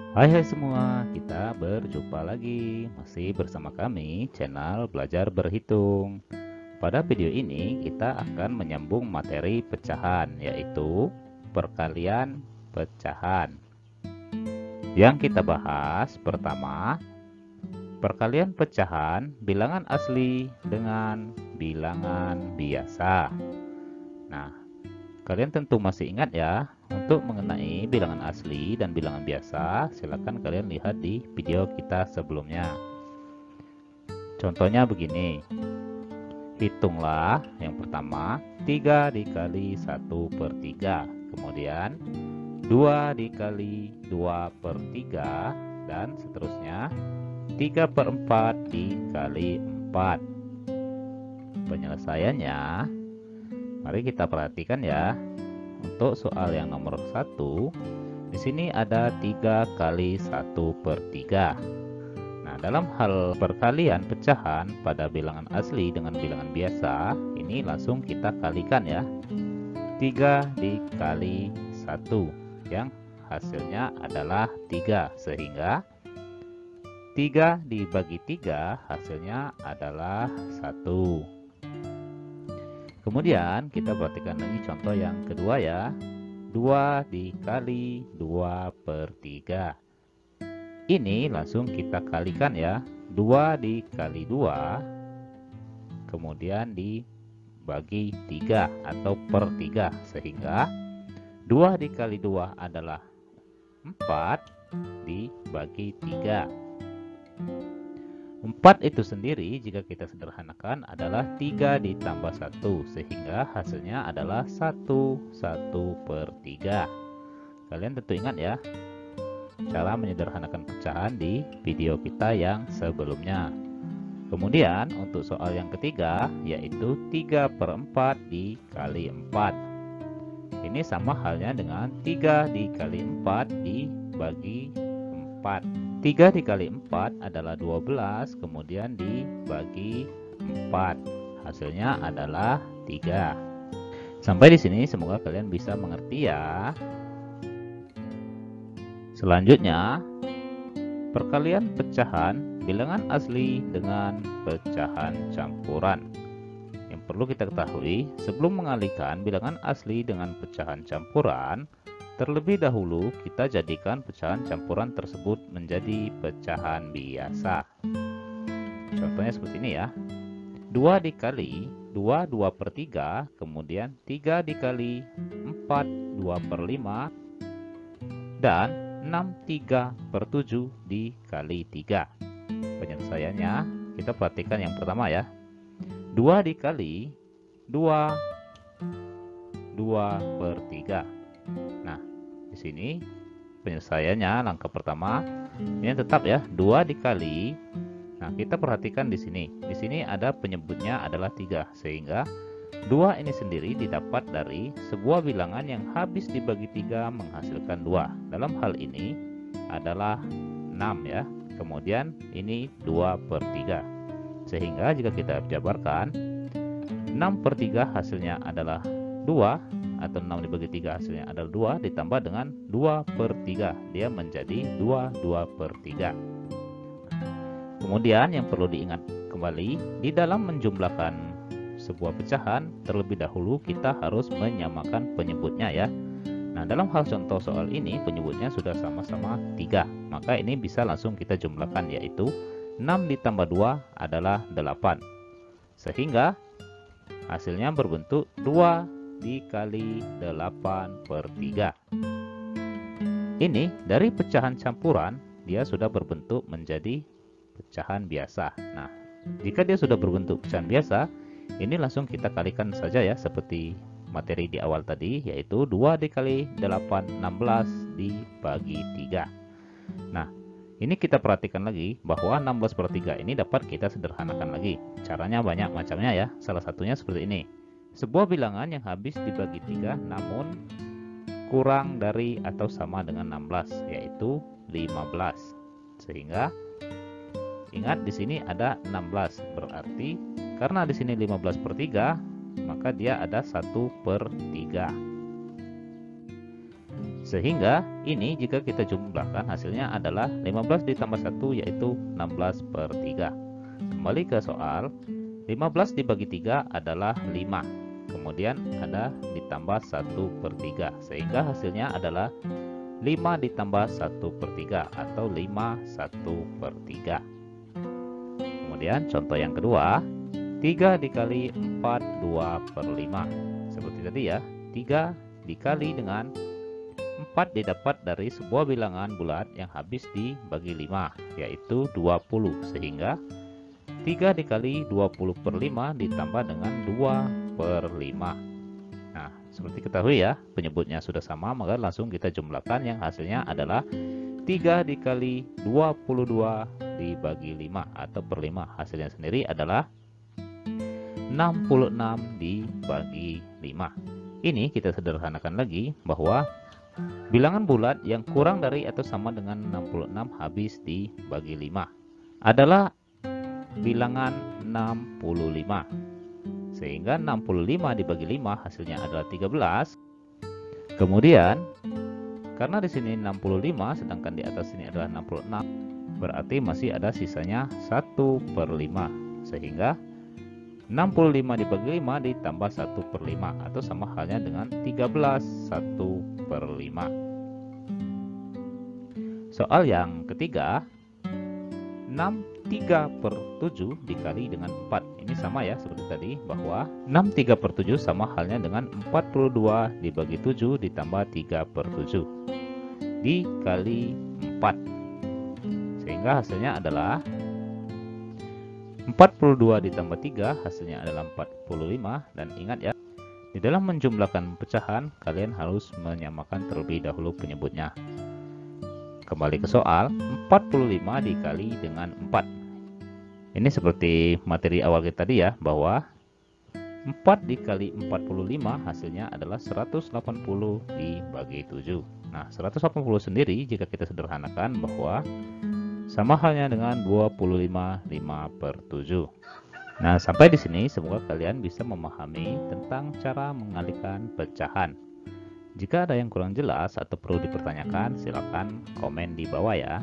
Hai semua, kita berjumpa lagi. Masih bersama kami, channel Belajar Berhitung. Pada video ini, kita akan menyambung materi pecahan, yaitu perkalian pecahan. Yang kita bahas pertama, perkalian pecahan bilangan asli dengan bilangan biasa. Nah, kalian tentu masih ingat ya, untuk mengenai bilangan asli dan bilangan biasa, silakan kalian lihat di video kita sebelumnya. Contohnya begini. Hitunglah yang pertama 3 dikali 1/3. Kemudian 2 dikali 2/3 dan seterusnya 3/4 dikali 4. Penyelesaiannya, mari kita perhatikan ya. Untuk soal yang nomor 1, di sini ada 3 kali 1/3. Nah, dalam hal perkalian pecahan pada bilangan asli dengan bilangan biasa, ini langsung kita kalikan ya. 3 dikali 1, yang hasilnya adalah 3, sehingga 3 dibagi 3 hasilnya adalah 1. Kemudian kita perhatikan lagi contoh yang kedua ya. 2 dikali 2/3. Ini langsung kita kalikan ya. 2 dikali 2, kemudian dibagi 3 atau per 3. Sehingga 2 dikali 2 adalah 4 dibagi 3. 4 itu sendiri jika kita sederhanakan adalah 3 ditambah 1, sehingga hasilnya adalah 1/3. Kalian tentu ingat ya cara menyederhanakan pecahan di video kita yang sebelumnya. Kemudian untuk soal yang ketiga, yaitu 3/4 dikali 4. Ini sama halnya dengan 3 dikali 4 dibagi 4. 3 dikali 4 adalah 12, kemudian dibagi 4. Hasilnya adalah 3. Sampai di sini semoga kalian bisa mengerti ya. Selanjutnya, perkalian pecahan bilangan asli dengan pecahan campuran. Yang perlu kita ketahui, sebelum mengalihkan bilangan asli dengan pecahan campuran, terlebih dahulu kita jadikan pecahan campuran tersebut menjadi pecahan biasa. Contohnya seperti ini ya. 2 dikali 2, 2/3, kemudian 3 dikali 4, 2/5, dan 6, 3/7 dikali 3. Penyelesaiannya, kita perhatikan yang pertama ya. 2 dikali 2, 2/3. Nah, di sini penyelesaiannya langkah pertama ini tetap ya, 2 dikali. Nah, kita perhatikan di sini. Di sini ada penyebutnya adalah 3, sehingga 2 ini sendiri didapat dari sebuah bilangan yang habis dibagi 3 menghasilkan 2. Dalam hal ini adalah 6 ya. Kemudian ini 2/3. Sehingga jika kita jabarkan, 6/3 hasilnya adalah 2, atau 6 dibagi 3 hasilnya adalah 2, ditambah dengan 2/3. Dia menjadi 2/3. Kemudian yang perlu diingat kembali, di dalam menjumlahkan sebuah pecahan, terlebih dahulu kita harus menyamakan penyebutnya ya. Nah, dalam hal contoh soal ini penyebutnya sudah sama-sama 3. Maka ini bisa langsung kita jumlahkan, yaitu 6 ditambah 2 adalah 8. Sehingga hasilnya berbentuk 2 dikali 8/3. Ini dari pecahan campuran, dia sudah berbentuk menjadi pecahan biasa. Nah, jika dia sudah berbentuk pecahan biasa, ini langsung kita kalikan saja ya, seperti materi di awal tadi, yaitu 2 dikali 8, 16 dibagi 3. Nah, ini kita perhatikan lagi bahwa 16/3 ini dapat kita sederhanakan lagi. Caranya banyak macamnya ya. Salah satunya seperti ini. Sebuah bilangan yang habis dibagi 3 namun kurang dari atau sama dengan 16, yaitu 15. Sehingga ingat di sini ada 16, berarti karena di sini 15/3, maka dia ada 1/3. Sehingga ini jika kita jumlahkan hasilnya adalah 15 ditambah 1 yaitu 16 per 3. Kembali ke soal, 15 dibagi 3 adalah 5. Kemudian ada ditambah 1 per 3. Sehingga hasilnya adalah 5 ditambah 1 per 3 atau 5 1 per 3. Kemudian contoh yang kedua, 3 dikali 4 2 per 5. Seperti tadi ya, 3 dikali dengan 4 didapat dari sebuah bilangan bulat yang habis dibagi 5 yaitu 20. Sehingga 3 dikali 20 per 5 ditambah dengan 2 per 5. Nah, seperti ketahui ya, penyebutnya sudah sama, maka langsung kita jumlahkan yang hasilnya adalah 3 dikali 22 dibagi 5 atau per 5. Hasilnya sendiri adalah 66 dibagi 5. Ini kita sederhanakan lagi bahwa bilangan bulat yang kurang dari atau sama dengan 66 habis dibagi 5 adalah bilangan 65. Sehingga 65 dibagi 5 hasilnya adalah 13. Kemudian karena di sini 65 sedangkan di atas sini adalah 66, berarti masih ada sisanya 1 per 5. Sehingga 65 dibagi 5 ditambah 1 per 5 atau sama halnya dengan 13 1 per 5. Soal yang ketiga, 6 3 per 7 dikali dengan 4. Ini sama ya seperti tadi, bahwa 6 3 per 7 sama halnya dengan 42 dibagi 7 ditambah 3 per 7 dikali 4. Sehingga hasilnya adalah 42 ditambah 3 hasilnya adalah 45. Dan ingat ya, di dalam menjumlahkan pecahan kalian harus menyamakan terlebih dahulu penyebutnya. Kembali ke soal, 45 dikali dengan 4. Ini seperti materi awal kita tadi ya, bahwa 4 dikali 45 hasilnya adalah 180 dibagi 7. Nah, 180 sendiri jika kita sederhanakan bahwa sama halnya dengan 25 5 per 7. Nah, sampai di sini semoga kalian bisa memahami tentang cara mengalihkan pecahan. Jika ada yang kurang jelas atau perlu dipertanyakan, silakan komen di bawah ya.